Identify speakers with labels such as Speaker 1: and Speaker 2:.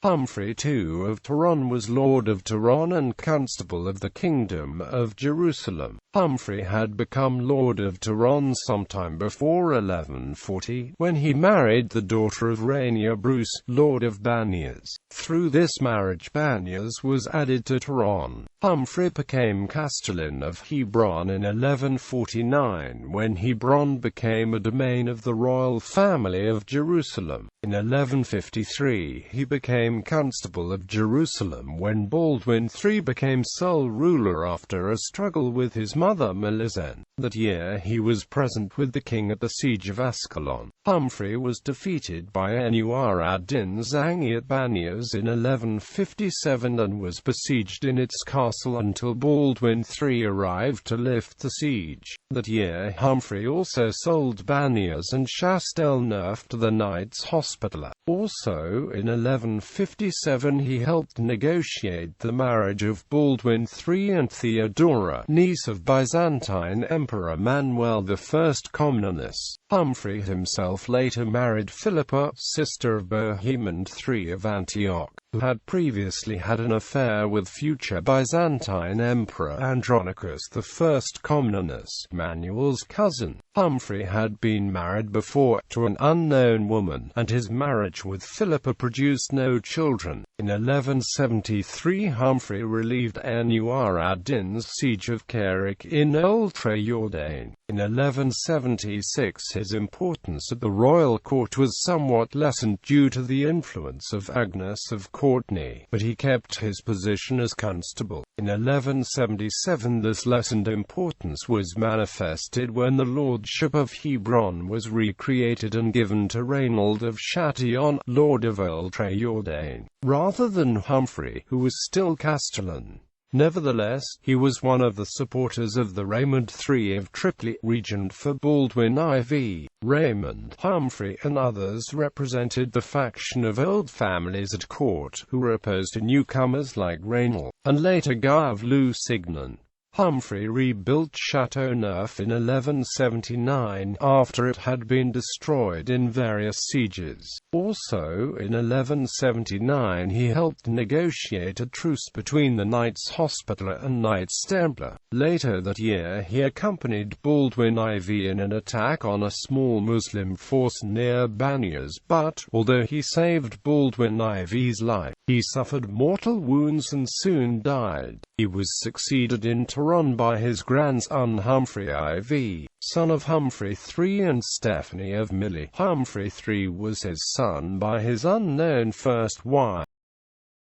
Speaker 1: Humphrey II of Toron was Lord of Toron and Constable of the Kingdom of Jerusalem. Humphrey had become Lord of Toron sometime before 1140, when he married the daughter of Renier Brus, Lord of Banias. Through this marriage Banias was added to Toron. Humphrey became castellan of Hebron in 1149, when Hebron became a domain of the royal family of Jerusalem. In 1153 he became constable of Jerusalem when Baldwin III became sole ruler after a struggle with his mother Melisende. That year he was present with the king at the siege of Ascalon. Humphrey was defeated by Nur ad-Din Zangi at Banias in 1157 and was besieged in its castle until Baldwin III arrived to lift the siege. That year Humphrey also sold Banias and Castelnau to the Knights Hospitaller. Also in 1157 he helped negotiate the marriage of Baldwin III and Theodora, niece of Byzantine Emperor Manuel I Comnenus. Humphrey himself later married Philippa, sister of Bohemond III of Antioch, who had previously had an affair with future Byzantine Emperor Andronicus I Comnenus, Manuel's cousin. Humphrey had been married before to an unknown woman, and his marriage with Philippa produced no children. In 1173 Humphrey relieved Nur ad-Din's siege of Carrick in Ultra-Jordan. In 1176 his importance at the royal court was somewhat lessened due to the influence of Agnes of Courtenay, but he kept his position as constable. In 1177 this lessened importance was manifested when the lordship of Hebron was recreated and given to Rainald of Chatillon, Lord of Ultra-Jordan, rather than Humphrey, who was still castellan. Nevertheless, he was one of the supporters of the Raymond III of Tripoli, regent for Baldwin IV. Raymond, Humphrey and others represented the faction of old families at court, who were opposed to newcomers like Rainald, and later Guy of Lusignan. Humphrey rebuilt Châteauneuf in 1179, after it had been destroyed in various sieges. Also, in 1179 he helped negotiate a truce between the Knights Hospitaller and Knights Templar. Later that year he accompanied Baldwin IV in an attack on a small Muslim force near Banias, but, although he saved Baldwin IV's life, he suffered mortal wounds and soon died. He was succeeded in Toron by his grandson Humphrey IV, son of Humphrey III and Stephanie of Milly. Humphrey III was his son by his unknown first wife.